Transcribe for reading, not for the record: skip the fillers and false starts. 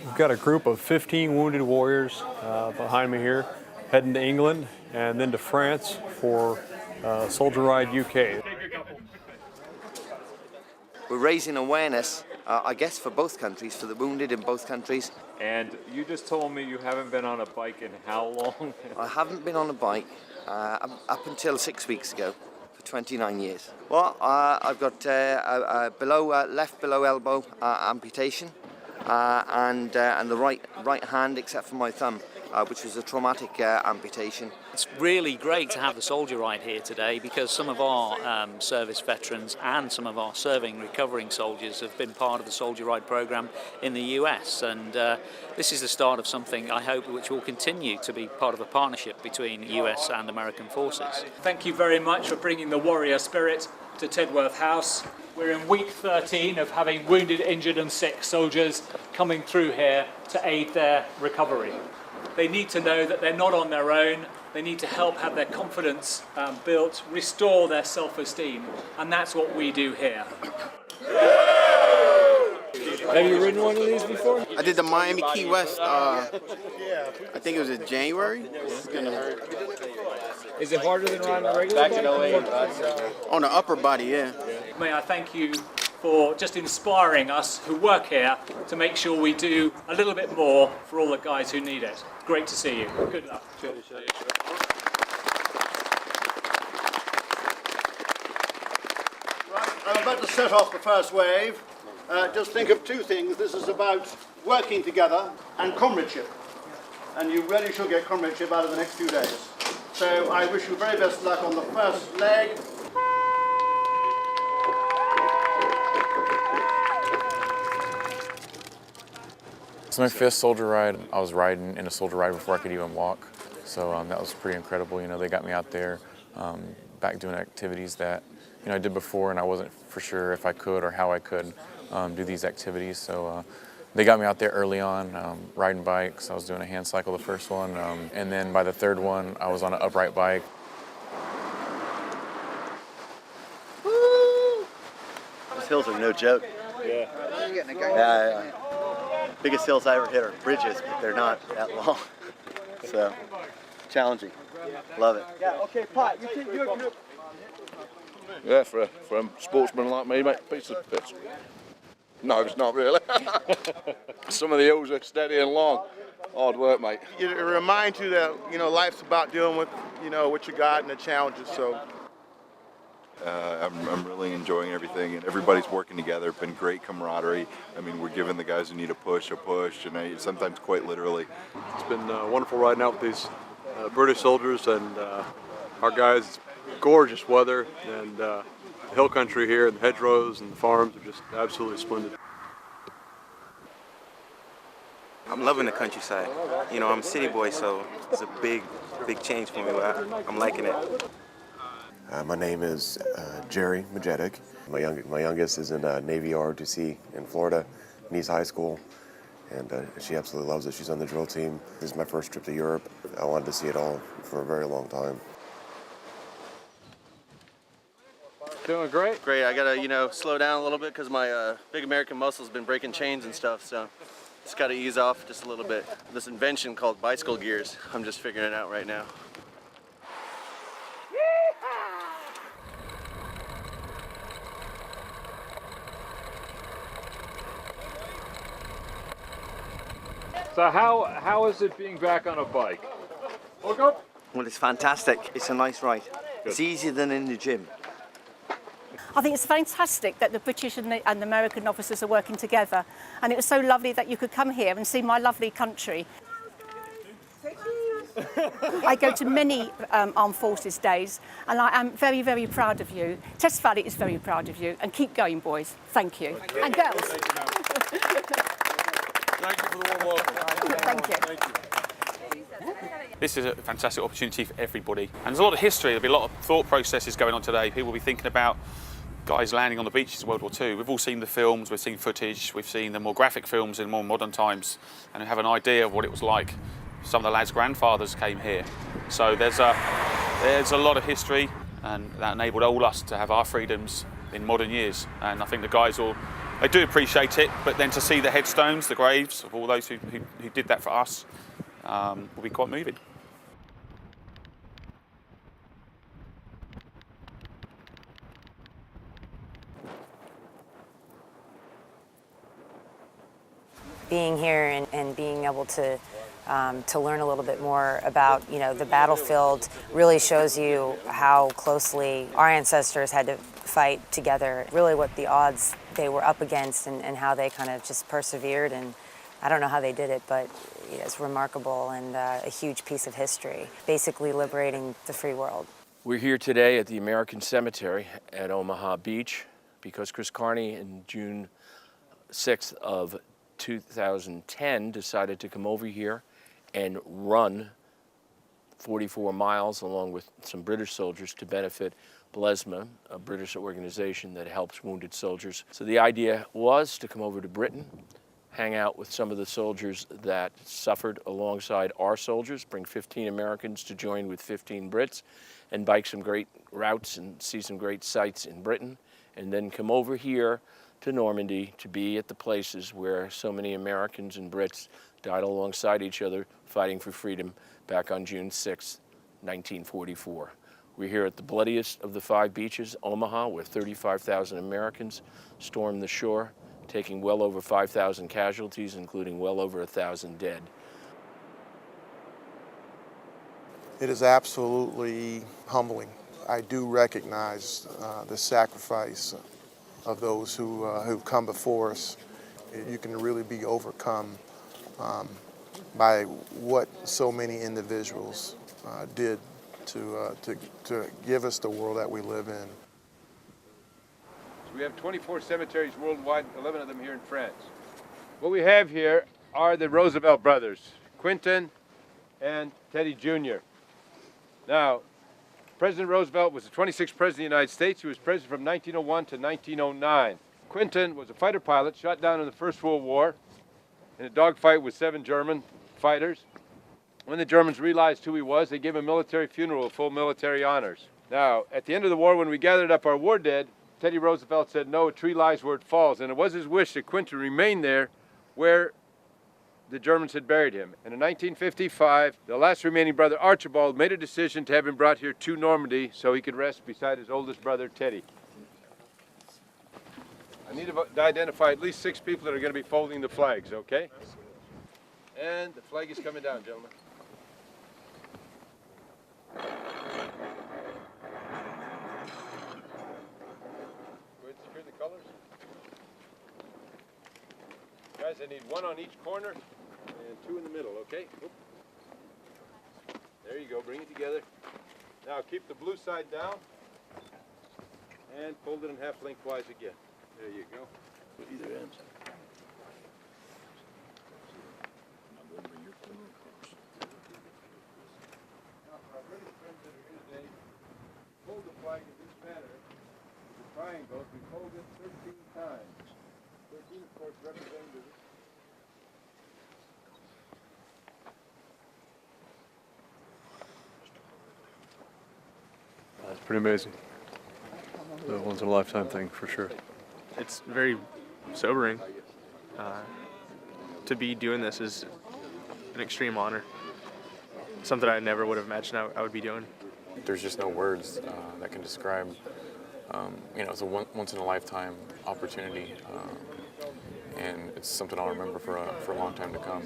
We've got a group of 15 wounded warriors behind me here, heading to England and then to France for Soldier Ride UK. We're raising awareness, I guess, for both countries, for the wounded in both countries. And you just told me you haven't been on a bike in how long? I haven't been on a bike up until 6 weeks ago, for 29 years. Well, I've got left below elbow amputation, and the right hand, except for my thumb, which was a traumatic amputation. It's really great to have the Soldier Ride here today because some of our service veterans and some of our serving, recovering soldiers have been part of the Soldier Ride programme in the US, and this is the start of something, I hope, which will continue to be part of a partnership between US and American forces. Thank you very much for bringing the warrior spirit to Tedworth House. We're in week 13 of having wounded, injured and sick soldiers coming through here to aid their recovery. They need to know that they're not on their own. They need to help have their confidence built, restore their self-esteem, and that's what we do here. Have you ridden one of these before? I did the Miami Key West, I think it was in January. Is it harder than riding a regular bike? On the upper body, yeah. May I thank you for just inspiring us who work here to make sure we do a little bit more for all the guys who need it. Great to see you. Good luck. Right, I'm about to set off the first wave. Just think of two things. This is about working together and comradeship. And you really should get comradeship out of the next few days. So I wish you very best luck on the first leg. It's my fifth soldier ride. I was riding in a soldier ride before I could even walk, so that was pretty incredible. You know, they got me out there back doing activities that I did before, and I wasn't for sure if I could or how I could do these activities. So they got me out there early on, riding bikes. I was doing a hand cycle the first one, and then by the third one, I was on an upright bike. Woo! Those hills are no joke. Yeah. Biggest hills I ever hit are bridges, but they're not that long. So, challenging. Love it. Yeah, okay, Pat, you take your group. Yeah, for a sportsman like me, mate, piece of piss. No, it's not really. Some of the hills are steady and long. Hard work, mate. It reminds you that, life's about dealing with, what you got and the challenges, so. I'm really enjoying everything, and everybody's working together. Been great camaraderie. I mean, we're giving the guys who need a push, and sometimes quite literally. It's been wonderful riding out with these British soldiers and our guys. Gorgeous weather, and the hill country here, and the hedgerows and the farms are just absolutely splendid. I'm loving the countryside. I'm a city boy, so it's a big change for me. I'm liking it. My name is Jerry Majetic. My youngest is in Navy ROTC in Florida, Nice High School, and she absolutely loves it. She's on the drill team. This is my first trip to Europe. I wanted to see it all for a very long time. Doing great? Great. I gotta, slow down a little bit because my big American muscle's been breaking chains and stuff, so just gotta ease off just a little bit. This invention called bicycle gears, I'm just figuring it out right now. So how is it being back on a bike? Look up. Well, it's fantastic. It's a nice ride. Good. It's easier than in the gym. I think it's fantastic that the British and the American officers are working together, and it was so lovely that you could come here and see my lovely country. I go to many Armed Forces days, and I am very, very proud of you. Test Valley is very proud of you, and keep going, boys. Thank you. And girls. Thank you for the warm welcome. Thank you. Thank you. This is a fantastic opportunity for everybody. And there's a lot of history, there'll be a lot of thought processes going on today. People will be thinking about guys landing on the beaches in World War II. We've all seen the films, we've seen footage, we've seen the more graphic films in more modern times, and we have an idea of what it was like. Some of the lads' grandfathers came here. So there's a lot of history, and that enabled all us to have our freedoms in modern years. And I think the guys will They do appreciate it, but then to see the headstones, the graves of all those who did that for us, will be quite moving. Being here and being able to learn a little bit more about, the battlefield really shows you how closely our ancestors had to fight together, really what the odds they were up against and how they kind of just persevered. And I don't know how they did it, but it's remarkable and a huge piece of history, basically liberating the free world. We're here today at the American Cemetery at Omaha Beach because Chris Carney in June 6th of 2010 decided to come over here and run 44 miles along with some British soldiers to benefit BLESMA, a British organization that helps wounded soldiers. So the idea was to come over to Britain, hang out with some of the soldiers that suffered alongside our soldiers, bring 15 Americans to join with 15 Brits, and bike some great routes and see some great sights in Britain, and then come over here to Normandy to be at the places where so many Americans and Brits died alongside each other fighting for freedom back on June 6, 1944. We're here at the bloodiest of the 5 beaches, Omaha, where 35,000 Americans stormed the shore, taking well over 5,000 casualties, including well over 1,000 dead. It is absolutely humbling. I do recognize the sacrifice of those who've come before us. You can really be overcome by what so many individuals did to give us the world that we live in. We have 24 cemeteries worldwide, 11 of them here in France. What we have here are the Roosevelt brothers, Quentin and Teddy Jr. Now, President Roosevelt was the 26th president of the United States. He was president from 1901 to 1909. Quentin was a fighter pilot shot down in the First World War in a dogfight with 7 German fighters. When the Germans realized who he was, they gave him a military funeral with full military honors. Now, at the end of the war, when we gathered up our war dead, Teddy Roosevelt said, "No, a tree lies where it falls." And it was his wish that Quentin remain there where the Germans had buried him. And in 1955, the last remaining brother, Archibald, made a decision to have him brought here to Normandy so he could rest beside his oldest brother, Teddy. I need to identify at least 6 people that are going to be folding the flags, okay? And the flag is coming down, gentlemen. Go ahead and secure the colors. Guys, I need 1 on each corner and 2 in the middle, okay? Oop. There you go, bring it together. Now keep the blue side down and fold it in half lengthwise again. There you go. Either end. Now for our British friends that are here today, fold the flag in this manner. The triangles, we fold it 13 times. 13, of course, representing the... That's pretty amazing. The once-in-a-lifetime thing, for sure. It's very sobering. To be doing this is an extreme honor. Something I never would have imagined I would be doing. There's just no words that can describe, it's a once-in-a-lifetime opportunity, and it's something I'll remember for a long time to come.